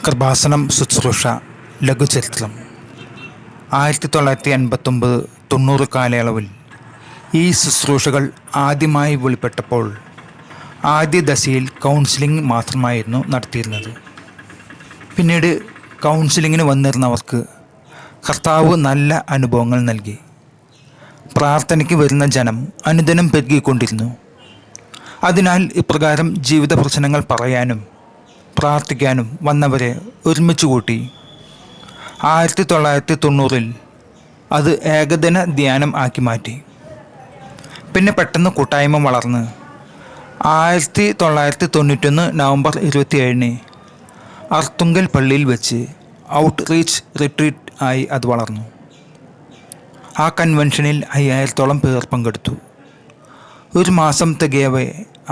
കൃപാസനം ശുശ്രൂഷ ലഘുചരിത്രം 1989-90 കാലയളവിൽ ഈ ശുശ്രൂഷകൾ ആദ്യമായി വെളിപ്പെട്ടപ്പോൾ ആദ്യ ദശയിൽ കൗൺസിലിംഗ് മാത്രമായിരുന്നു നടത്തിയിരുന്നത്. പിന്നീട് കൗൺസിലിങ്ങിന് വന്നിരുന്നവർക്ക് കർത്താവ് നല്ല അനുഭവങ്ങൾ നൽകി. പ്രാർത്ഥനയ്ക്ക് വരുന്ന ജനം അനുദിനം പെരുകിക്കൊണ്ടിരുന്നു. അതിനാൽ ഇപ്രകാരം ജീവിത പ്രശ്നങ്ങൾ പറയാനും പ്രാർത്ഥിക്കാനും വന്നവരെ ഒരുമിച്ച് കൂട്ടി. 1990-ൽ അത് ഏകദിന ധ്യാനം ആക്കി മാറ്റി. പിന്നെ പെട്ടെന്ന് കൂട്ടായ്മ വളർന്ന് 1991 നവംബർ 27 അർത്തുങ്കൽ പള്ളിയിൽ വെച്ച് ഔട്ട് റീച്ച് റിട്രീറ്റ് ആയി അത് വളർന്നു. ആ കൺവെൻഷനിൽ 5000-ഓളം പേർ പങ്കെടുത്തു. ഒരു മാസം തികയവേ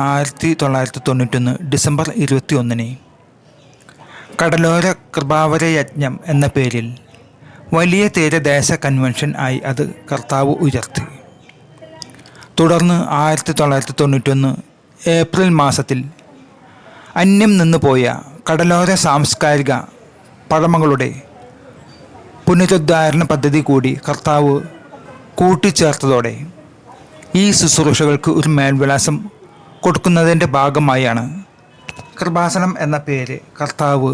1991 ഡിസംബർ 21 കടലോര കൃപാവര യജ്ഞം എന്ന പേരിൽ വലിയ തീരദേശ കൺവെൻഷൻ ആയി അത് കർത്താവ് ഉയർത്തി. തുടർന്ന് 1991 ഏപ്രിൽ മാസത്തിൽ അന്യം നിന്ന് പോയ കടലോര സാംസ്കാരിക പഴമകളുടെ പുനരുദ്ധാരണ പദ്ധതി കൂടി കർത്താവ് കൂട്ടിച്ചേർത്തതോടെ ഈ ശുശ്രൂഷകൾക്ക് ഒരു മേൽവിലാസം കൊടുക്കുന്നതിൻ്റെ ഭാഗമായാണ് കൃപാസനം എന്ന പേര് കർത്താവ്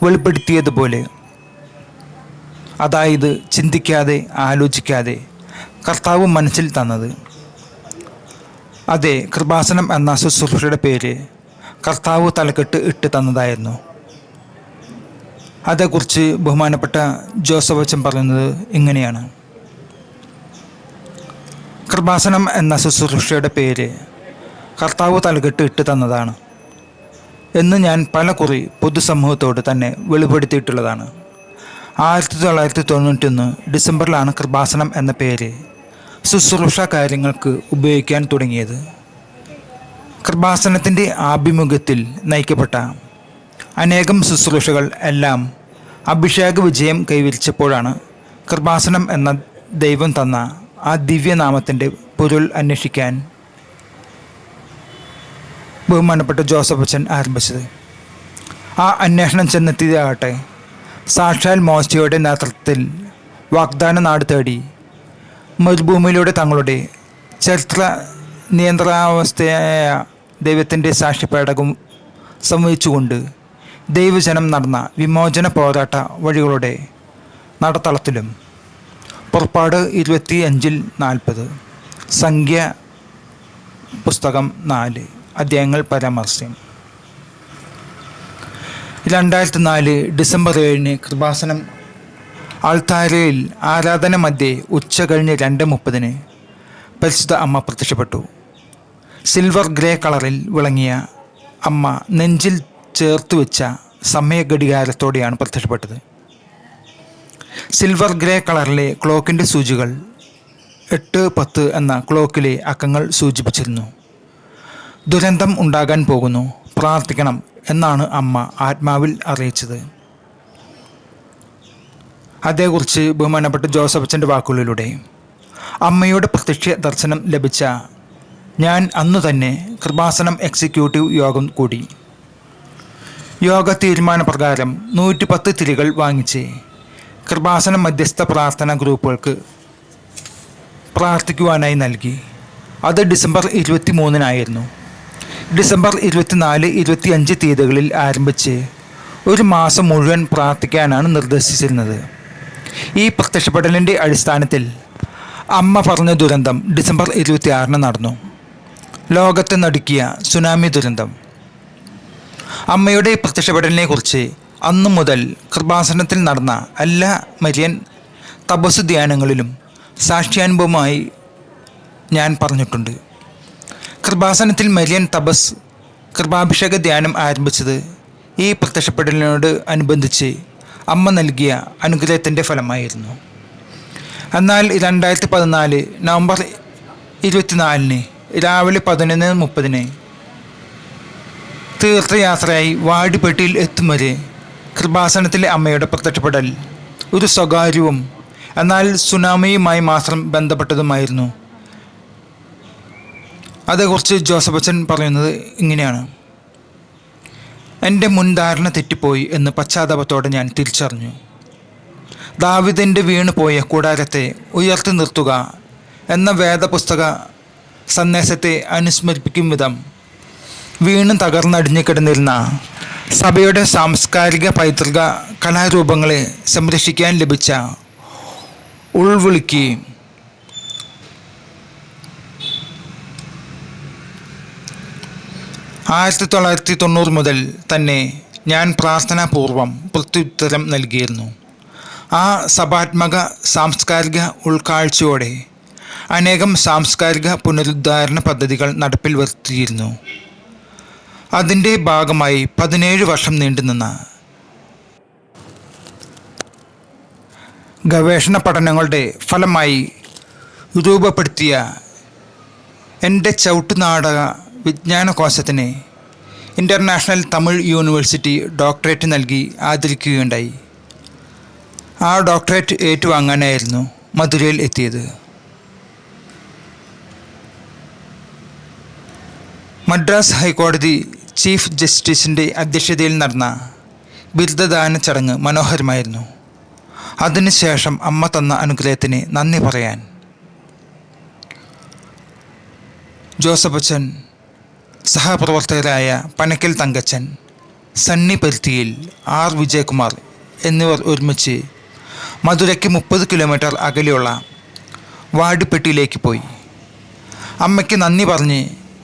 വെളിപ്പെടുത്തിയതുപോലെ, അതായത് ചിന്തിക്കാതെ ആലോചിക്കാതെ കർത്താവ് മനസ്സിൽ തന്നത്. അതെ, കൃപാസനം എന്ന ശുശ്രൂഷയുടെ പേര് കർത്താവ് തലക്കെട്ട് ഇട്ട് തന്നതായിരുന്നു. അതേക്കുറിച്ച് ബഹുമാനപ്പെട്ട ജോസഫ് അച്ഛൻ പറയുന്നത് ഇങ്ങനെയാണ്: കൃപാസനം എന്ന ശുശ്രൂഷയുടെ പേര് കർത്താവ് തലക്കെട്ട് ഇട്ട് തന്നതാണ് എന്ന് ഞാൻ പല കുറി പൊതുസമൂഹത്തോട് തന്നെ വെളിപ്പെടുത്തിയിട്ടുള്ളതാണ്. 1991 ഡിസംബറിലാണ് കൃപാസനം എന്ന പേര് ശുശ്രൂഷ കാര്യങ്ങൾക്ക് ഉപയോഗിക്കാൻ തുടങ്ങിയത്. കൃപാസനത്തിൻ്റെ ആഭിമുഖ്യത്തിൽ നയിക്കപ്പെട്ട അനേകം ശുശ്രൂഷകൾ എല്ലാം അഭിഷേക വിജയം കൈവരിച്ചപ്പോഴാണ് കൃപാസനം എന്ന ദൈവം തന്ന ആ ദിവ്യനാമത്തിൻ്റെ പൊരുൾ അന്വേഷിക്കാൻ ബഹുമാനപ്പെട്ട ജോസഫ് അച്ഛൻ ആരംഭിച്ചത്. ആ അന്വേഷണം ചെന്നെത്തിയതാകട്ടെ സാക്ഷാൽ മോശയുടെ നേതൃത്വത്തിൽ വാഗ്ദാന നാട് തേടി മരുഭൂമിയിലൂടെ തങ്ങളുടെ ചരിത്ര നിയന്ത്രണാവസ്ഥയായ ദൈവത്തിൻ്റെ സാക്ഷ്യപേടകം സംവഹിച്ചുകൊണ്ട് ദൈവജനം നടന്ന വിമോചന പോരാട്ട വഴികളുടെ നടത്തളത്തിലും. പുറപ്പാട് 25-40, സംഖ്യ പുസ്തകം 4 അധ്യായങ്ങൾ പരാമർശം. 2004 ഡിസംബർ 7 കൃപാസനം ആൾത്താരയിൽ ആരാധന മധ്യേ ഉച്ച കഴിഞ്ഞ് 2:30 പരിശുദ്ധ അമ്മ പ്രത്യക്ഷപ്പെട്ടു. സിൽവർ ഗ്രേ കളറിൽ വിളങ്ങിയ അമ്മ നെഞ്ചിൽ ചേർത്ത് വെച്ച സമയഘടികാരത്തോടെയാണ് പ്രത്യക്ഷപ്പെട്ടത്. സിൽവർ ഗ്രേ കളറിലെ ക്ലോക്കിൻ്റെ സൂചികൾ 8:10 എന്ന ക്ലോക്കിലെ അക്കങ്ങൾ സൂചിപ്പിച്ചിരുന്നു. ദുരന്തം ഉണ്ടാകാൻ പോകുന്നു, പ്രാർത്ഥിക്കണം എന്നാണ് അമ്മ ആത്മാവിൽ അറിയിച്ചത്. അതേക്കുറിച്ച് ബഹുമാനപ്പെട്ട ജോസഫ് അച്ഛൻ്റെ വാക്കുകളിലൂടെ അമ്മയുടെ പ്രത്യക്ഷ ദർശനം ലഭിച്ച ഞാൻ അന്നു തന്നെ കൃപാസനം എക്സിക്യൂട്ടീവ് യോഗം കൂടി. യോഗ തീരുമാനപ്രകാരം 110 തിരികൾ വാങ്ങിച്ച് കൃപാസനം മധ്യസ്ഥ പ്രാർത്ഥന ഗ്രൂപ്പുകൾക്ക് പ്രാർത്ഥിക്കുവാനായി നൽകി. അത് ഡിസംബർ 23 ഡിസംബർ 24, 25 തീയതികളിൽ ആരംഭിച്ച് ഒരു മാസം മുഴുവൻ പ്രാർത്ഥിക്കാനാണ് നിർദ്ദേശിച്ചിരുന്നത്. ഈ പ്രത്യക്ഷപ്പെടലിൻ്റെ അടിസ്ഥാനത്തിൽ അമ്മ പറഞ്ഞ ദുരന്തം ഡിസംബർ 26 നടന്നു. ലോകത്തെ നടുക്കിയ സുനാമി ദുരന്തം. അമ്മയുടെ പ്രത്യക്ഷപ്പെടലിനെക്കുറിച്ച് അന്നു മുതൽ കൃപാസനത്തിൽ നടന്ന എല്ലാ മരിയൻ തപസ്സു ധ്യാനങ്ങളിലും സാക്ഷ്യാനുഭവമായി ഞാൻ പറഞ്ഞിട്ടുണ്ട്. കൃപാസനത്തിൽ മരിയൻ തപസ് കൃപാഭിഷേക ധ്യാനം ആരംഭിച്ചത് ഈ പ്രത്യക്ഷപ്പെടലിനോട് അനുബന്ധിച്ച് അമ്മ നൽകിയ അനുഗ്രഹത്തിൻ്റെ ഫലമായിരുന്നു. എന്നാൽ 2014 നവംബർ 24 രാവിലെ 11:30 തീർത്ഥയാത്രയായി വാടിപ്പെട്ടിയിൽ എത്തും വരെ കൃപാസനത്തിലെ അമ്മയുടെ പ്രത്യക്ഷപ്പെടൽ ഒരു സ്വകാര്യവും എന്നാൽ സുനാമിയുമായി മാത്രം ബന്ധപ്പെട്ടതുമായിരുന്നു. അതേക്കുറിച്ച് ജോസഫ് അച്ഛൻ പറയുന്നത് ഇങ്ങനെയാണ്: എൻ്റെ മുൻധാരണ തെറ്റിപ്പോയി എന്ന് പശ്ചാത്താപത്തോടെ ഞാൻ തിരിച്ചറിഞ്ഞു. ദാവീദിൻ്റെ വീണുപോയ കൂടാരത്തെ ഉയർത്തി നിർത്തുക എന്ന വേദപുസ്തക സന്ദേശത്തെ അനുസ്മരിപ്പിക്കും വിധം വീണ്ടും തകർന്നടിഞ്ഞു കിടന്നിരുന്ന സഭയുടെ സാംസ്കാരിക പൈതൃക കലാരൂപങ്ങളെ സംരക്ഷിക്കാൻ ലഭിച്ച ഉൾവിളിക്ക് 1990 മുതൽ തന്നെ ഞാൻ പ്രാർത്ഥനാപൂർവം പ്രത്യുത്തരം നൽകിയിരുന്നു. ആ സഭാത്മക സാംസ്കാരിക ഉൾക്കാഴ്ചയോടെ അനേകം സാംസ്കാരിക പുനരുദ്ധാരണ പദ്ധതികൾ നടപ്പിൽ വരുത്തിയിരുന്നു. അതിൻ്റെ ഭാഗമായി 17 വർഷം നീണ്ടുനിന്ന ഗവേഷണ പഠനങ്ങളുടെ ഫലമായി രൂപപ്പെടുത്തിയ എൻ്റെ ചവിട്ടുനാടക വിജ്ഞാനകോശത്തിന് ഇൻ്റർനാഷണൽ തമിഴ് യൂണിവേഴ്സിറ്റി ഡോക്ടറേറ്റ് നൽകി ആദരിക്കുകയുണ്ടായി. ആ ഡോക്ടറേറ്റ് ഏറ്റുവാങ്ങാനായിരുന്നു മധുരയിൽ എത്തിയത്. മദ്രാസ് ഹൈക്കോടതി ചീഫ് ജസ്റ്റിസിൻ്റെ അധ്യക്ഷതയിൽ നടന്ന ബിരുദദാന ചടങ്ങ് മനോഹരമായിരുന്നു. അതിനുശേഷം അമ്മ തന്ന അനുഗ്രഹത്തിന് നന്ദി പറയാൻ ജോസഫച്ചൻ, സഹപ്രവർത്തകരായ പനക്കൽ തങ്കച്ചൻ, സണ്ണി പരുത്തിയിൽ, ആർ വിജയകുമാർ എന്നിവർ ഒരുമിച്ച് മധുരയ്ക്ക് 30 കിലോമീറ്റർ അകലെയുള്ള വാടിപ്പെട്ടിയിലേക്ക് പോയി. അമ്മയ്ക്ക് നന്ദി പറഞ്ഞ്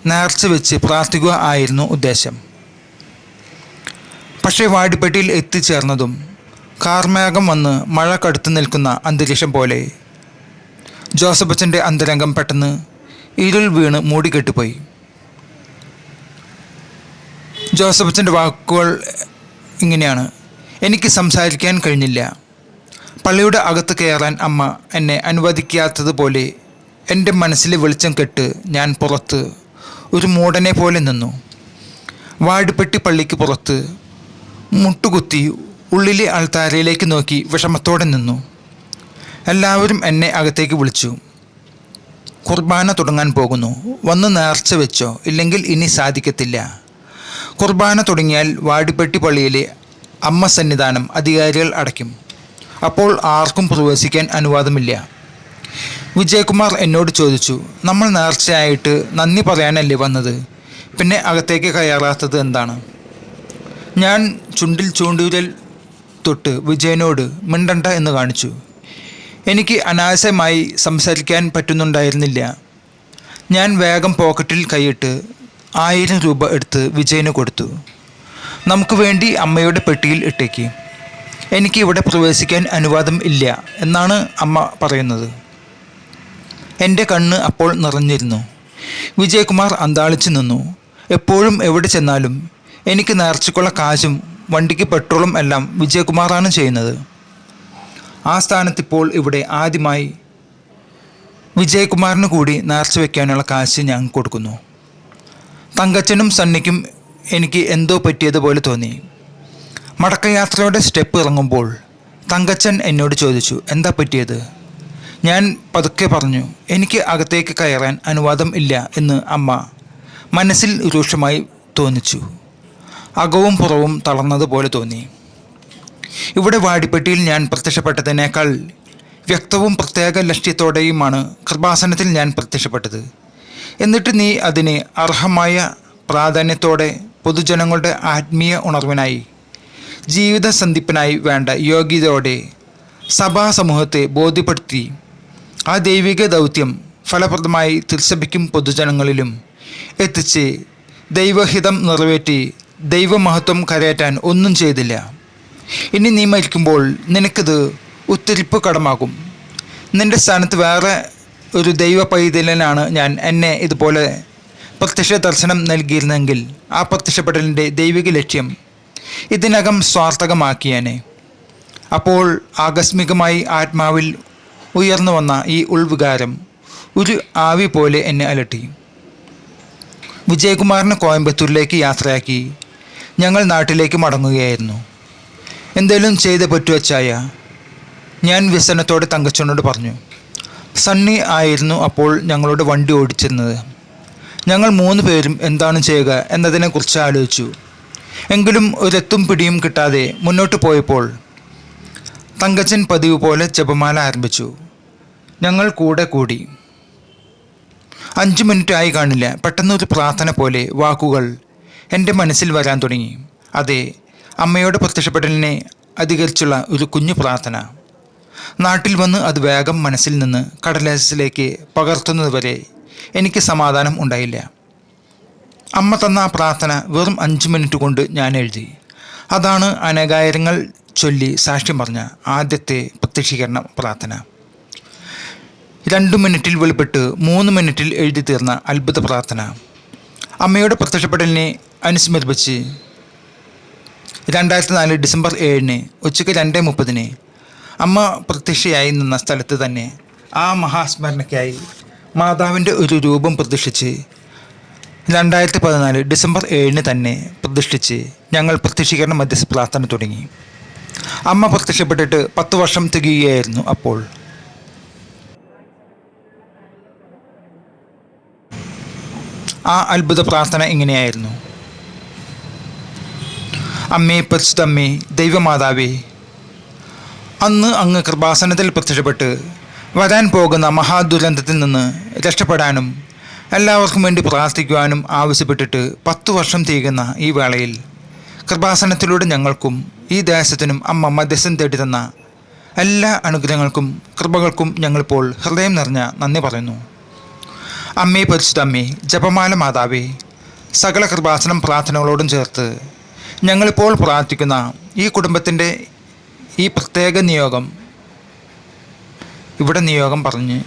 നേർച്ച വെച്ച് പ്രാർത്ഥിക്കുക ആയിരുന്നു ഉദ്ദേശം. പക്ഷേ വാടിപ്പെട്ടിയിൽ എത്തിച്ചേർന്നതും കാർമേഘം വന്ന് മഴ കടുത്തു നിൽക്കുന്ന അന്തരീക്ഷം പോലെ ജോസഫച്ചൻ്റെ അന്തരംഗം പെട്ടെന്ന് ഇരുൾ വീണ് മൂടിക്കെട്ടുപോയി. ജോസഫച്ചൻ്റെ വാക്കുകൾ ഇങ്ങനെയാണ്: എനിക്ക് സംസാരിക്കാൻ കഴിഞ്ഞില്ല. പള്ളിയുടെ അകത്ത് കയറാൻ അമ്മ എന്നെ അനുവദിക്കാത്തതുപോലെ എൻ്റെ മനസ്സിലെ വെളിച്ചം കെട്ട് ഞാൻ പുറത്ത് ഒരു മൂടനെ പോലെ നിന്നു. വാടിപ്പെട്ടി പള്ളിക്ക് പുറത്ത് മുട്ടുകുത്തി ഉള്ളിലെ ആൾത്താരയിലേക്ക് നോക്കി വിഷമത്തോടെ നിന്നു. എല്ലാവരും എന്നെ അകത്തേക്ക് വിളിച്ചു. കുർബാന തുടങ്ങാൻ പോകുന്നു, വന്ന് നേർച്ച വെച്ചോ, ഇല്ലെങ്കിൽ ഇനി സാധിക്കത്തില്ല. കുർബാന തുടങ്ങിയാൽ വാടിപ്പെട്ടി പള്ളിയിലെ അമ്മ സന്നിധാനം അധികാരികൾ അടയ്ക്കും. അപ്പോൾ ആർക്കും പ്രവേശിക്കാൻ അനുവാദമില്ല. വിജയകുമാർ എന്നോട് ചോദിച്ചു, നമ്മൾ നേർച്ചയായിട്ട് നന്ദി പറയാനല്ലേ വന്നത്, പിന്നെ അകത്തേക്ക് കയറാത്തത് എന്താണ്? ഞാൻ ചുണ്ടിൽ ചൂണ്ടുവിരൽ തൊട്ട് വിജയനോട് മിണ്ടണ്ട എന്ന് കാണിച്ചു. എനിക്ക് അനായാസമായി സംസാരിക്കാൻ പറ്റുന്നുണ്ടായിരുന്നില്ല. ഞാൻ വേഗം പോക്കറ്റിൽ കൈയിട്ട് 1000 രൂപ എടുത്ത് വിജയന് കൊടുത്തു. നമുക്ക് വേണ്ടി അമ്മയുടെ പെട്ടിയിൽ ഇട്ടേക്ക്, എനിക്ക് ഇവിടെ പ്രവേശിക്കാൻ അനുവാദം ഇല്ല എന്നാണ് അമ്മ പറയുന്നത്. എൻ്റെ കണ്ണ് അപ്പോൾ നിറഞ്ഞിരുന്നു. വിജയകുമാർ അന്താളിച്ചു നിന്നു. എപ്പോഴും എവിടെ ചെന്നാലും എനിക്ക് നേർച്ചയ്ക്കുള്ള കാശും വണ്ടിക്ക് പെട്രോളും എല്ലാം വിജയകുമാറാണ് ചെയ്യുന്നത്. ആ സ്ഥാനത്തിപ്പോൾ ഇവിടെ ആദ്യമായി വിജയകുമാറിന് കൂടി നേർച്ച വയ്ക്കാനുള്ള കാശ് ഞാൻ കൊടുക്കുന്നു. തങ്കച്ചനും സണ്ണിക്കും എനിക്ക് എന്തോ പറ്റിയതുപോലെ തോന്നി. മടക്കയാത്രയുടെ സ്റ്റെപ്പ് ഇറങ്ങുമ്പോൾ തങ്കച്ചൻ എന്നോട് ചോദിച്ചു, എന്താ പറ്റിയത്? ഞാൻ പതുക്കെ പറഞ്ഞു, എനിക്ക് അകത്തേക്ക് കയറാൻ അനുവാദം ഇല്ല എന്ന് അമ്മ മനസ്സിൽ രൂക്ഷമായി തോന്നിച്ചു. അകവും പുറവും തളർന്നതുപോലെ തോന്നി. ഇവിടെ വാടിപ്പെട്ടിയിൽ ഞാൻ പ്രത്യക്ഷപ്പെട്ടതിനേക്കാൾ വ്യക്തവും പ്രത്യേക ലക്ഷ്യത്തോടെയുമാണ് കൃപാസനത്തിൽ ഞാൻ പ്രത്യക്ഷപ്പെട്ടത്. എന്നിട്ട് നീ അതിന് അർഹമായ പ്രാധാന്യത്തോടെ പൊതുജനങ്ങളുടെ ആത്മീയ ഉണർവിനായി, ജീവിത സന്ധിപ്പിനായി വേണ്ട യോഗ്യതയോടെ സഭാ സമൂഹത്തെ ബോധ്യപ്പെടുത്തി ആ ദൈവിക ദൗത്യം ഫലപ്രദമായി തിരുസഭയ്ക്കും പൊതുജനങ്ങളിലും എത്തിച്ച് ദൈവഹിതം നിറവേറ്റി ദൈവമഹത്വം കരയറ്റാൻ ഒന്നും ചെയ്തില്ല. ഇനി നീ മരിക്കുമ്പോൾ നിനക്കിത് ഉത്തരിപ്പ് കടമാകും. നിൻ്റെ സ്ഥാനത്ത് വേറെ ഒരു ദൈവ പൈതലനാണ് ഞാൻ. എന്നെ ഇതുപോലെ പ്രത്യക്ഷ ദർശനം നൽകിയിരുന്നെങ്കിൽ ആ പ്രത്യക്ഷപ്പെടലിൻ്റെ ദൈവിക ലക്ഷ്യം ഇതിനകം സ്വാർത്ഥകമാക്കിയേനെ. അപ്പോൾ ആകസ്മികമായി ആത്മാവിൽ ഉയർന്നു വന്ന ഈ ഉൾവികാരം ഒരു ആവി പോലെ എന്നെ അലട്ടി. വിജയകുമാറിനെ കോയമ്പത്തൂരിലേക്ക് യാത്രയാക്കി ഞങ്ങൾ നാട്ടിലേക്ക് മടങ്ങുകയായിരുന്നു. എന്തേലും ചെയ്ത് പറ്റുവച്ചായ, ഞാൻ വ്യസനത്തോടെ തങ്കച്ചനോട് പറഞ്ഞു. സണ്ണി ആയിരുന്നു അപ്പോൾ ഞങ്ങളുടെ വണ്ടി ഓടിച്ചിരുന്നത്. ഞങ്ങൾ 3 പേരും എന്താണ് ചെയ്യുക എന്നതിനെക്കുറിച്ച് ആലോചിച്ചു. എങ്കിലും ഒരെത്തും പിടിയും കിട്ടാതെ മുന്നോട്ട് പോയപ്പോൾ തങ്കച്ചൻ പതിവ് പോലെ ജപമാല ആരംഭിച്ചു. ഞങ്ങൾ കൂടെ കൂടി. 5 മിനിറ്റ് ആയി കാണില്ല, പെട്ടെന്നൊരു പ്രാർത്ഥന പോലെ വാക്കുകൾ എൻ്റെ മനസ്സിൽ വരാൻ തുടങ്ങി. അതെ, അമ്മയോട് പ്രത്യക്ഷപ്പെടലിനെ അധികരിച്ചുള്ള ഒരു കുഞ്ഞു പ്രാർത്ഥന. നാട്ടിൽ വന്ന് അത് വേഗം മനസ്സിൽ നിന്ന് കടലാസിലേക്ക് പകർത്തുന്നതുവരെ എനിക്ക് സമാധാനം ഉണ്ടായില്ല. അമ്മ തന്ന ആ പ്രാർത്ഥന വെറും 5 മിനിറ്റ് കൊണ്ട് ഞാൻ എഴുതി. അതാണ് അനേകായിരങ്ങൾ ചൊല്ലി സാക്ഷ്യം പറഞ്ഞ ആദ്യത്തെ പ്രത്യക്ഷീകരണ പ്രാർത്ഥന. 2 മിനിറ്റിൽ വെളിപ്പെട്ട് 3 മിനിറ്റിൽ എഴുതി തീർന്ന അത്ഭുത പ്രാർത്ഥന. അമ്മയുടെ പ്രത്യക്ഷപ്പെടലിനെ അനുസ്മരിപ്പിച്ച് 2004 ഡിസംബർ 7 ഉച്ചയ്ക്ക് 2:30 അമ്മ പ്രത്യക്ഷയായി നിന്ന സ്ഥലത്ത് തന്നെ ആ മഹാസ്മരണയ്ക്കായി മാതാവിൻ്റെ ഒരു രൂപം പ്രതിഷ്ഠിച്ച് 2014 ഡിസംബർ 7 തന്നെ പ്രതിഷ്ഠിച്ച് ഞങ്ങൾ പ്രത്യക്ഷീകരണ മധ്യസ്ഥ പ്രാർത്ഥന തുടങ്ങി. അമ്മ പ്രത്യക്ഷപ്പെട്ടിട്ട് 10 വർഷം തികയുകയായിരുന്നു അപ്പോൾ. ആ അത്ഭുത പ്രാർത്ഥന ഇങ്ങനെയായിരുന്നു: അമ്മേ, പരിശുദ്ധമ്മേ, ദൈവമാതാവേ, അന്ന് അങ്ങ് കൃപാസനത്തിൽ പ്രത്യക്ഷപ്പെട്ട് വരാൻ പോകുന്ന മഹാദുരന്തത്തിൽ നിന്ന് രക്ഷപ്പെടാനും എല്ലാവർക്കും വേണ്ടി പ്രാർത്ഥിക്കുവാനും ആവശ്യപ്പെട്ടിട്ട് 10 വർഷം തികയുന്ന ഈ വേളയിൽ കൃപാസനത്തിലൂടെ ഞങ്ങൾക്കും ഈ ദേശത്തിനും അമ്മ മധ്യസ്ഥം തേടി തന്ന എല്ലാ അനുഗ്രഹങ്ങൾക്കും കൃപകൾക്കും ഞങ്ങളിപ്പോൾ ഹൃദയം നിറഞ്ഞ നന്ദി പറയുന്നു. അമ്മേ, പരിശുദ്ധമ്മേ, ജപമാല മാതാവേ, സകല കൃപാസനം പ്രാർത്ഥനകളോടും ചേർത്ത് ഞങ്ങളിപ്പോൾ പ്രാർത്ഥിക്കുന്ന ഈ കുടുംബത്തിൻ്റെ ഈ പ്രത്യേക നിയോഗം ഇവിടെ നിയോഗം പറഞ്ഞ്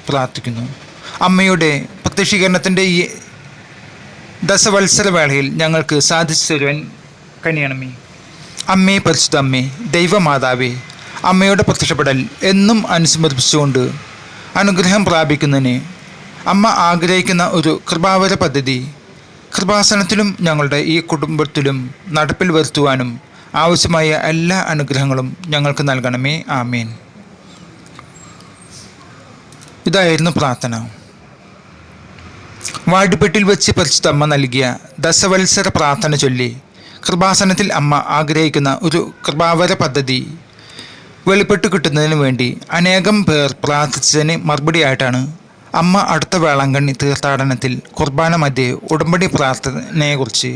പ്രാർത്ഥിക്കുന്നു. അമ്മയുടെ പ്രത്യക്ഷീകരണത്തിൻ്റെ ഈ ദശവത്സര വേളയിൽ ഞങ്ങൾക്ക് സാധിച്ചു തരുവാൻ കനിയണമേ. അമ്മേ, പരിശുദ്ധ അമ്മേ, ദൈവമാതാവേ, അമ്മയുടെ പ്രത്യക്ഷപ്പെടൽ എന്നും അനുസ്മരിപ്പിച്ചുകൊണ്ട് അനുഗ്രഹം പ്രാപിക്കുന്നതിന് അമ്മ ആഗ്രഹിക്കുന്ന ഒരു കൃപാവര പദ്ധതി കൃപാസനത്തിലും ഞങ്ങളുടെ ഈ കുടുംബത്തിലും നടപ്പിൽ വരുത്തുവാനും ആവശ്യമായ എല്ലാ അനുഗ്രഹങ്ങളും ഞങ്ങൾക്ക് നൽകണമേ. ആമേൻ. ഇതായിരുന്നു പ്രാർത്ഥന. വാടിപ്പെട്ടിൽ വെച്ച് പരിശുദ്ധ അമ്മ നൽകിയ ദശവത്സര പ്രാർത്ഥന ചൊല്ലി കൃപാസനത്തിൽ അമ്മ ആഗ്രഹിക്കുന്ന ഒരു കൃപാവര പദ്ധതി വെളിപ്പെട്ട് കിട്ടുന്നതിന് വേണ്ടി അനേകം പേർ പ്രാർത്ഥിച്ചതിന് മറുപടിയായിട്ടാണ് അമ്മ അടുത്ത വേളാങ്കണ്ണി തീർത്ഥാടനത്തിൽ കുർബാന മധ്യേ ഉടമ്പടി പ്രാർത്ഥനയെക്കുറിച്ച്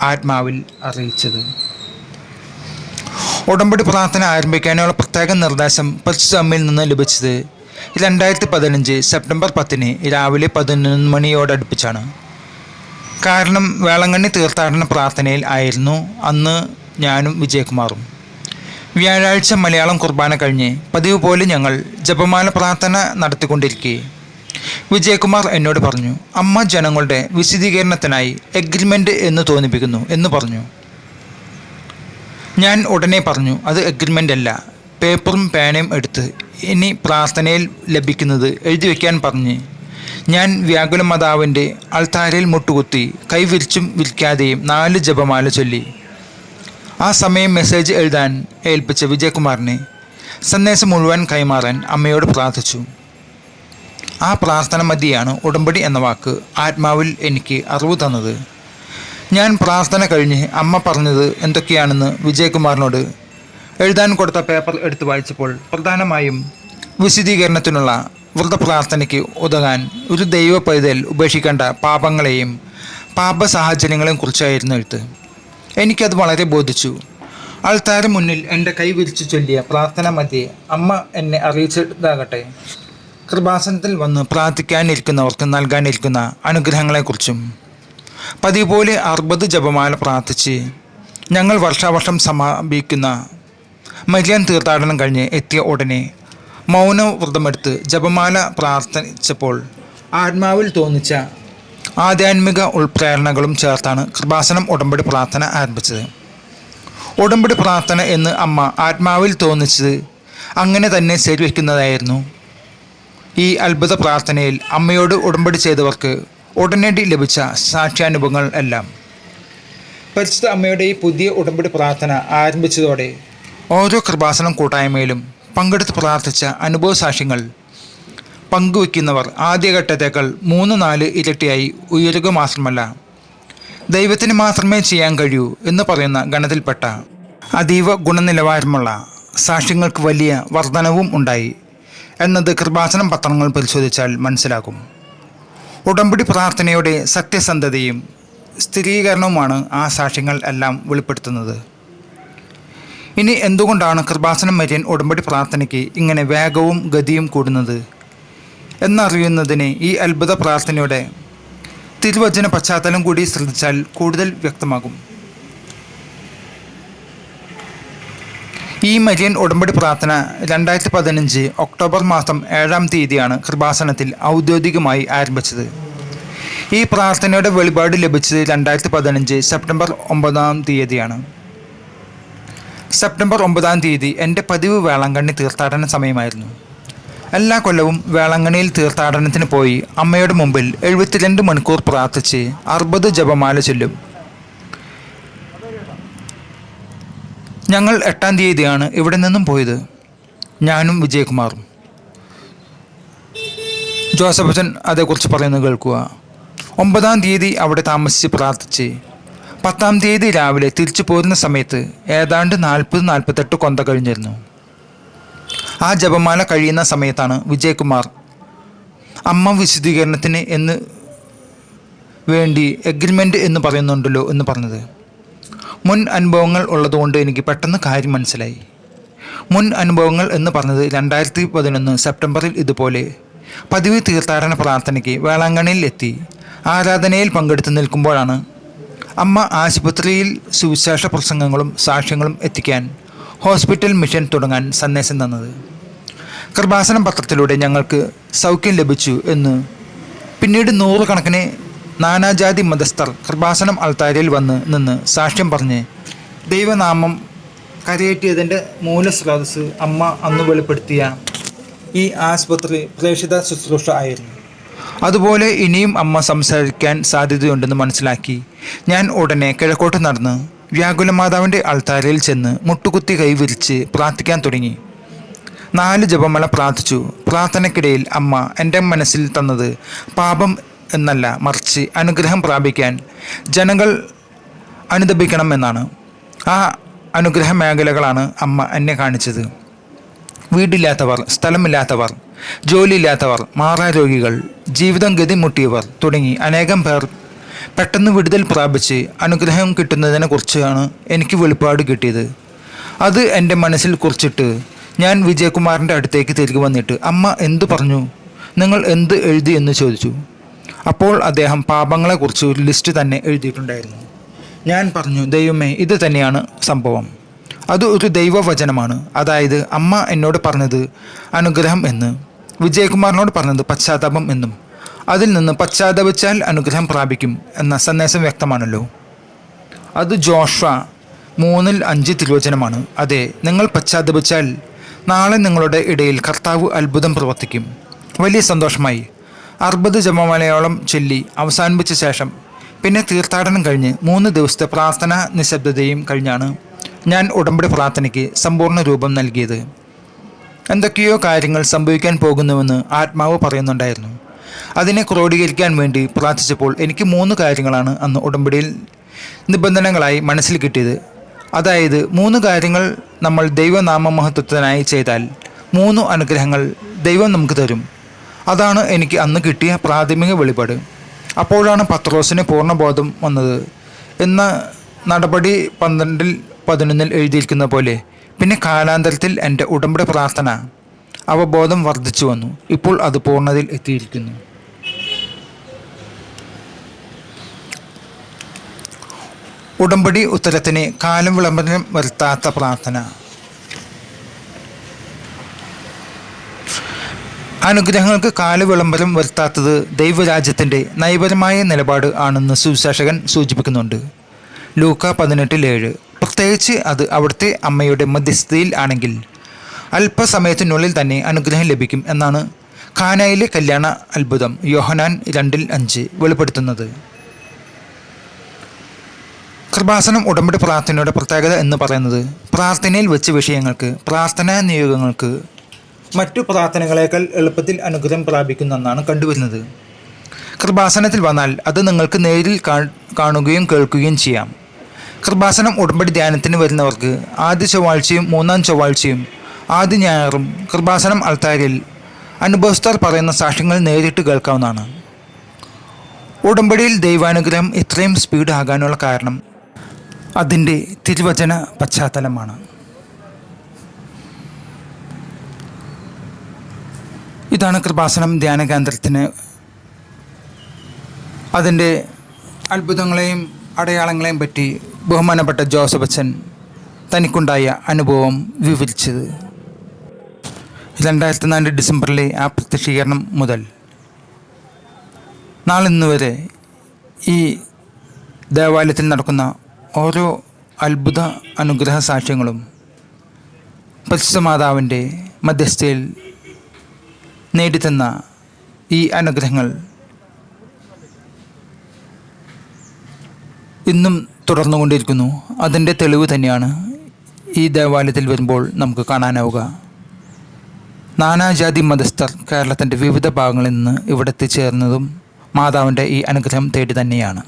ആത്മാവിൽ അറിയിച്ചത്. ഉടമ്പടി പ്രാർത്ഥന ആരംഭിക്കാനുള്ള പ്രത്യേക നിർദ്ദേശം പരിശുദ്ധ അമ്മയിൽ നിന്ന് ലഭിച്ചത് 2015 സെപ്റ്റംബർ 10 രാവിലെ 11 മണിയോടടുപ്പിച്ചാണ്. കാരണം വേളാങ്കണ്ണി തീർത്ഥാടന പ്രാർത്ഥനയിൽ ആയിരുന്നു അന്ന് ഞാനും വിജയകുമാറും. വ്യാഴാഴ്ച മലയാളം കുർബാന കഴിഞ്ഞ് പതിവ് പോലെ ഞങ്ങൾ ജപമാല പ്രാർത്ഥന നടത്തിക്കൊണ്ടിരിക്കെ വിജയകുമാർ എന്നോട് പറഞ്ഞു, അമ്മ ജനങ്ങളുടെ വിശദീകരണത്തിനായി എഗ്രിമെൻ്റ് എന്ന് തോന്നിപ്പിക്കുന്നു എന്ന് പറഞ്ഞു. ഞാൻ ഉടനെ പറഞ്ഞു, അത് എഗ്രിമെൻ്റ് അല്ല, പേപ്പറും പേനയും എടുത്ത് ഇനി പ്രാർത്ഥനയിൽ ലഭിക്കുന്നത് എഴുതി വയ്ക്കാൻ പറഞ്ഞ് ഞാൻ വ്യാകുലമാതാവിൻ്റെ അൾത്താരയിൽ മുട്ടുകുത്തി കൈവിരിച്ചും വിരിക്കാതെയും 4 ജപമാല ചൊല്ലി. ആ സമയം മെസ്സേജ് എഴുതാൻ ഏൽപ്പിച്ച വിജയകുമാറിനെ സന്ദേശം മുഴുവൻ കൈമാറാൻ അമ്മയോട് പ്രാർത്ഥിച്ചു. ആ പ്രാർത്ഥന മധ്യയാണ് ഉടമ്പടി എന്ന വാക്ക് ആത്മാവിൽ എനിക്ക് അറിവ് തന്നത്. ഞാൻ പ്രാർത്ഥന കഴിഞ്ഞ് അമ്മ പറഞ്ഞത് എന്തൊക്കെയാണെന്ന് വിജയകുമാറിനോട് എഴുതാൻ കൊടുത്ത പേപ്പർ എടുത്ത് വായിച്ചപ്പോൾ പ്രധാനമായും വിശദീകരണത്തിനുള്ള വ്രതപ്രാർത്ഥനയ്ക്ക് ഉതകാൻ ഒരു ദൈവ പൈതൽ ഉപേക്ഷിക്കേണ്ട പാപങ്ങളെയും പാപ സാഹചര്യങ്ങളെയും കുറിച്ചായിരുന്നു എഴുത്ത്. എനിക്കത് വളരെ ബോധിച്ചു. ആൾത്താര മുന്നിൽ എൻ്റെ കൈ വിരിച്ചു ചൊല്ലിയ പ്രാർത്ഥന മധ്യേ അമ്മ എന്നെ അറിയിച്ചതാകട്ടെ കൃപാസനത്തിൽ വന്ന് പ്രാർത്ഥിക്കാനിരിക്കുന്നവർക്ക് നൽകാനിരിക്കുന്ന അനുഗ്രഹങ്ങളെക്കുറിച്ചും. പതിവ് പോലെ 60 ജപമാല പ്രാർത്ഥിച്ച് ഞങ്ങൾ വർഷാവർഷം സമാപിക്കുന്ന മരിയാൻ തീർത്ഥാടനം കഴിഞ്ഞ് എത്തിയ ഉടനെ മൗനവ്രതമെടുത്ത് ജപമാല പ്രാർത്ഥിച്ചപ്പോൾ ആത്മാവിൽ തോന്നിച്ച ആധ്യാത്മിക ഉൾപ്രേരണകളും ചേർത്താണ് കൃപാസനം ഉടമ്പടി പ്രാർത്ഥന ആരംഭിച്ചത്. ഉടമ്പടി പ്രാർത്ഥന എന്ന് അമ്മ ആത്മാവിൽ തോന്നിച്ചത് അങ്ങനെ തന്നെ ശരിവയ്ക്കുന്നതായിരുന്നു. ഈ അത്ഭുത പ്രാർത്ഥനയിൽ അമ്മയോട് ഉടമ്പടി ചെയ്തവർക്ക് ഉടനടി ലഭിച്ച സാക്ഷ്യാനുഭവങ്ങൾ എല്ലാം. പരിശുദ്ധ അമ്മയുടെ ഈ പുതിയ ഉടമ്പടി പ്രാർത്ഥന ആരംഭിച്ചതോടെ ഓരോ കൃപാസനം കൂട്ടായ്മയിലും പങ്കെടുത്ത് പ്രാർത്ഥിച്ച അനുഭവ സാക്ഷ്യങ്ങൾ പങ്കുവയ്ക്കുന്നവർ ആദ്യഘട്ടത്തേക്കാൾ 3-4 ഇരട്ടിയായി ഉയരുക മാത്രമല്ല ദൈവത്തിന് മാത്രമേ ചെയ്യാൻ കഴിയൂ എന്ന് പറയുന്ന ഗണത്തിൽപ്പെട്ട അതീവ ഗുണനിലവാരമുള്ള സാക്ഷ്യങ്ങൾക്ക് വലിയ വർധനവും ഉണ്ടായി എന്നത് കൃപാസനം പത്രങ്ങൾ പരിശോധിച്ചാൽ മനസ്സിലാകും. ഉടമ്പടി പ്രാർത്ഥനയുടെ സത്യസന്ധതയും സ്ഥിരീകരണവുമാണ് ആ സാക്ഷ്യങ്ങൾ എല്ലാം വെളിപ്പെടുത്തുന്നത്. ഇനി എന്തുകൊണ്ടാണ് കൃപാസനം മരിയൻ ഉടമ്പടി പ്രാർത്ഥനയ്ക്ക് ഇങ്ങനെ വേഗവും ഗതിയും കൂടുന്നത് എന്നറിയുന്നതിന് ഈ അത്ഭുത പ്രാർത്ഥനയുടെ തിരുവചന പശ്ചാത്തലം കൂടി ശ്രദ്ധിച്ചാൽ കൂടുതൽ വ്യക്തമാകും. ഈ മരിയൻ ഉടമ്പടി പ്രാർത്ഥന 2015 ഒക്ടോബർ മാസം 7-ാം തീയതിയാണ് കൃപാസനത്തിൽ ഔദ്യോഗികമായി ആരംഭിച്ചത്. ഈ പ്രാർത്ഥനയുടെ വെളിപാട് ലഭിച്ചത് 2015 സെപ്റ്റംബർ 9-ാം തീയതിയാണ്. സെപ്റ്റംബർ 9-ാം തീയതി എൻ്റെ പതിവ് വേളാങ്കണ്ണി തീർത്ഥാടന സമയമായിരുന്നു. എല്ലാ കൊല്ലവും വേളാങ്കണ്ണിയിൽ തീർത്ഥാടനത്തിന് പോയി അമ്മയുടെ മുമ്പിൽ 72 മണിക്കൂർ പ്രാർത്ഥിച്ച് 60 ജപമാല ചൊല്ലും. ഞങ്ങൾ 8-ാം തീയതിയാണ് ഇവിടെ നിന്നും പോയത്. ഞാനും വിജയകുമാറും. ജോസഫ് അച്ഛൻ അതേക്കുറിച്ച് പറയുന്നത് കേൾക്കുക. 9-ാം തീയതി അവിടെ താമസിച്ച് പ്രാർത്ഥിച്ച് 10-ാം തീയതി രാവിലെ തിരിച്ചു പോരുന്ന സമയത്ത് ഏതാണ്ട് 40-48 കൊന്ത കഴിഞ്ഞിരുന്നു. ആ ജപമാല കഴിയുന്ന സമയത്താണ് വിജയകുമാർ അമ്മ വിശുദ്ധീകരണത്തിന് എന്ന് വേണ്ടി എഗ്രിമെൻ്റ് എന്ന് പറയുന്നുണ്ടല്ലോ എന്ന് പറഞ്ഞത്. മുൻ അനുഭവങ്ങൾ ഉള്ളതുകൊണ്ട് എനിക്ക് പെട്ടെന്ന് കാര്യം മനസ്സിലായി. മുൻ അനുഭവങ്ങൾ എന്ന് പറഞ്ഞത് 2011 സെപ്റ്റംബറിൽ ഇതുപോലെ പതിവ് തീർത്ഥാടന പ്രാർത്ഥനയ്ക്ക് വേളാങ്കണ്ണിയിൽ എത്തി ആരാധനയിൽ പങ്കെടുത്ത് നിൽക്കുമ്പോഴാണ് അമ്മ ആശുപത്രിയിൽ സുവിശേഷ പ്രസംഗങ്ങളും സാക്ഷ്യങ്ങളും എത്തിക്കാൻ ഹോസ്പിറ്റൽ മിഷൻ തുടങ്ങാൻ സന്ദേശം തന്നത്. കൃപാസനം പത്രത്തിലൂടെ ഞങ്ങൾക്ക് സൗഖ്യം ലഭിച്ചു എന്ന് പിന്നീട് 100 കണക്കിന് നാനാജാതി മതസ്ഥർ കൃപാസനം അൾത്താരയിൽ വന്ന് നിന്ന് സാക്ഷ്യം പറഞ്ഞ് ദൈവനാമം കരയേറ്റിയതിൻ്റെ മൂലസ്രോതസ് അമ്മ അന്ന് വെളിപ്പെടുത്തിയ ഈ ആശുപത്രി പ്രേക്ഷിത ശുശ്രൂഷ ആയിരുന്നു. അതുപോലെ ഇനിയും അമ്മ സംസാരിക്കാൻ സാധ്യതയുണ്ടെന്ന് മനസ്സിലാക്കി ഞാൻ ഉടനെ കിഴക്കോട്ട് നടന്ന് വ്യാകുലമാതാവിൻ്റെ അൾത്താരയിൽ ചെന്ന് മുട്ടുകുത്തി കൈവിരിച്ച് പ്രാർത്ഥിക്കാൻ തുടങ്ങി. 4 ജപമാല പ്രാർത്ഥിച്ചു. പ്രാർത്ഥനയ്ക്കിടയിൽ അമ്മ എൻ്റെ മനസ്സിൽ തന്നത് പാപം എന്നല്ല, മറിച്ച് അനുഗ്രഹം പ്രാപിക്കാൻ ജനങ്ങൾ അനുദപിക്കണം എന്നാണ്. ആ അനുഗ്രഹ മേഖലകളാണ് അമ്മ എന്നെ കാണിച്ചത്. വീടില്ലാത്തവർ, സ്ഥലമില്ലാത്തവർ, ജോലിയില്ലാത്തവർ, മാറാരോഗികൾ, ജീവിതം ഗതിമുട്ടിയവർ തുടങ്ങി അനേകം പേർ പെട്ടെന്ന് വിടുതൽ പ്രാപിച്ച് അനുഗ്രഹം കിട്ടുന്നതിനെക്കുറിച്ചാണ് എനിക്ക് വെളിപ്പാട് കിട്ടിയത്. അത് എൻ്റെ മനസ്സിൽ കുറിച്ചിട്ട് ഞാൻ വിജയകുമാറിൻ്റെ അടുത്തേക്ക് തിരികെ വന്നിട്ട് അമ്മ എന്തു പറഞ്ഞു, നിങ്ങൾ എന്ത് എഴുതി എന്ന് ചോദിച്ചു. അപ്പോൾ അദ്ദേഹം പാപങ്ങളെക്കുറിച്ച് ഒരു ലിസ്റ്റ് തന്നെ എഴുതിയിട്ടുണ്ടായിരുന്നു. ഞാൻ പറഞ്ഞു, ദൈവമേ, ഇത് തന്നെയാണ് സംഭവം. അത് ഒരു ദൈവവചനമാണ്. അതായത് അമ്മ എന്നോട് പറഞ്ഞത് അനുഗ്രഹം എന്ന്, വിജയകുമാറിനോട് പറഞ്ഞത് പശ്ചാത്താപം എന്നും, അതിൽ നിന്ന് പശ്ചാത്തപിച്ചാൽ അനുഗ്രഹം പ്രാപിക്കും എന്ന സന്ദേശം വ്യക്തമാണല്ലോ. അത് ജോഷ്വ 3:5 തിരുവചനമാണ്. അതെ, നിങ്ങൾ പശ്ചാത്തപിച്ചാൽ നാളെ നിങ്ങളുടെ ഇടയിൽ കർത്താവ് അത്ഭുതം പ്രവർത്തിക്കും. വലിയ സന്തോഷമായി 60 ജപമാലയോളം ചൊല്ലി അവസാനിപ്പിച്ച ശേഷം പിന്നെ തീർത്ഥാടനം കഴിഞ്ഞ് 3 ദിവസത്തെ പ്രാർത്ഥന നിശബ്ദതയും കഴിഞ്ഞാണ് ഞാൻ ഉടമ്പടി പ്രാർത്ഥനയ്ക്ക് സമ്പൂർണ്ണ രൂപം നൽകിയത്. എന്തൊക്കെയോ കാര്യങ്ങൾ സംഭവിക്കാൻ പോകുന്നുവെന്ന് ആത്മാവ് പറയുന്നുണ്ടായിരുന്നു. അതിനെ ക്രോഡീകരിക്കാൻ വേണ്ടി പ്രാർത്ഥിച്ചപ്പോൾ എനിക്ക് 3 കാര്യങ്ങളാണ് അന്ന് ഉടമ്പടിയിൽ നിബന്ധനകളായി മനസ്സിൽ കിട്ടിയത്. അതായത് 3 കാര്യങ്ങൾ നമ്മൾ ദൈവനാമ മഹത്വത്തിനായി ചെയ്താൽ 3 അനുഗ്രഹങ്ങൾ ദൈവം നമുക്ക് തരും. അതാണ് എനിക്ക് അന്ന് കിട്ടിയ പ്രാഥമിക വെളിപാട്. അപ്പോഴാണ് പത്രോസിന് പൂർണ്ണബോധം വന്നത് എന്ന നടപടി 12:11 എഴുതിയിരിക്കുന്ന പോലെ. പിന്നെ കാലാന്തരത്തിൽ എൻ്റെ ഉടമ്പടി പ്രാർത്ഥന അവബോധം വർദ്ധിച്ചു വന്നു. ഇപ്പോൾ അത് പൂർണ്ണതയിൽ എത്തിയിരിക്കുന്നു. ഉടമ്പടി ഉത്തരത്തിന് കാലം വിളംബരം വരുത്താത്ത പ്രാർത്ഥന. അനുഗ്രഹങ്ങൾക്ക് കാലവിളംബരം വരുത്താത്തത് ദൈവരാജ്യത്തിൻ്റെ നയപരമായ നിലപാട് ആണെന്ന് സുവിശേഷകൻ സൂചിപ്പിക്കുന്നുണ്ട്. ലൂക്ക 18:7. പ്രത്യേകിച്ച് അത് അവിടുത്തെ അമ്മയുടെ മധ്യസ്ഥതയിൽ ആണെങ്കിൽ അല്പസമയത്തിനുള്ളിൽ തന്നെ അനുഗ്രഹം ലഭിക്കും എന്നാണ് കാനായിലെ കല്യാണ അത്ഭുതം യോഹന്നാൻ 2:5 വെളിപ്പെടുത്തുന്നത്. കൃപാസനം ഉടമ്പടി പ്രാർത്ഥനയുടെ പ്രത്യേകത എന്ന് പറയുന്നത് പ്രാർത്ഥനയിൽ വെച്ച വിഷയങ്ങൾക്ക്, പ്രാർത്ഥനാ നിയോഗങ്ങൾക്ക് മറ്റു പ്രാർത്ഥനകളേക്കാൾ എളുപ്പത്തിൽ അനുഗ്രഹം പ്രാപിക്കുന്നെന്നാണ് കണ്ടുവരുന്നത്. കൃപാസനത്തിൽ വന്നാൽ അത് നിങ്ങൾക്ക് നേരിൽ കാണുകയും കേൾക്കുകയും ചെയ്യാം. കൃപാസനം ഉടമ്പടി ധ്യാനത്തിന് വരുന്നവർക്ക് ആദ്യ ചൊവ്വാഴ്ചയും മൂന്നാം ചൊവ്വാഴ്ചയും ആദ്യ ഞായറും കൃപാസനം അൾത്താരിൽ അനുഭവസ്ഥർ പറയുന്ന സാക്ഷ്യങ്ങൾ നേരിട്ട് കേൾക്കാവുന്നതാണ്. ഉടമ്പടിയിൽ ദൈവാനുഗ്രഹം ഇത്രയും സ്പീഡ് ആകാനുള്ള കാരണം അതിൻ്റെ തിരുവചന പശ്ചാത്തലമാണ്. ഇതാണ് കൃപാസനം ധ്യാന കേന്ദ്രത്തിന് അതിൻ്റെ അത്ഭുതങ്ങളെയും അടയാളങ്ങളെയും പറ്റി ബഹുമാനപ്പെട്ട ജോസഫ് അച്ഛൻ തനിക്കുണ്ടായ അനുഭവം വിവരിച്ചത്. 2004 ഡിസംബറിലെ ആ പ്രത്യക്ഷീകരണം മുതൽ നാളിന്ന് വരെ ഈ ദേവാലയത്തിൽ നടക്കുന്ന ഓരോ അത്ഭുത അനുഗ്രഹ സാക്ഷ്യങ്ങളും പരിശുദ്ധ മാതാവിൻ്റെ മധ്യസ്ഥയിൽ നേടിത്തന്ന ഈ അനുഗ്രഹങ്ങൾ ഇന്നും തുടർന്നുകൊണ്ടിരിക്കുന്നു. അതിൻ്റെ തെളിവ് തന്നെയാണ് ഈ ദേവാലയത്തിൽ വരുമ്പോൾ നമുക്ക് കാണാനാവുക. നാനാജാതി മതസ്ഥർ കേരളത്തിൻ്റെ വിവിധ ഭാഗങ്ങളിൽ നിന്ന് ഇവിടെ എത്തിച്ചേർന്നതും മാതാവിൻ്റെ ഈ അനുഗ്രഹം തേടി തന്നെയാണ്.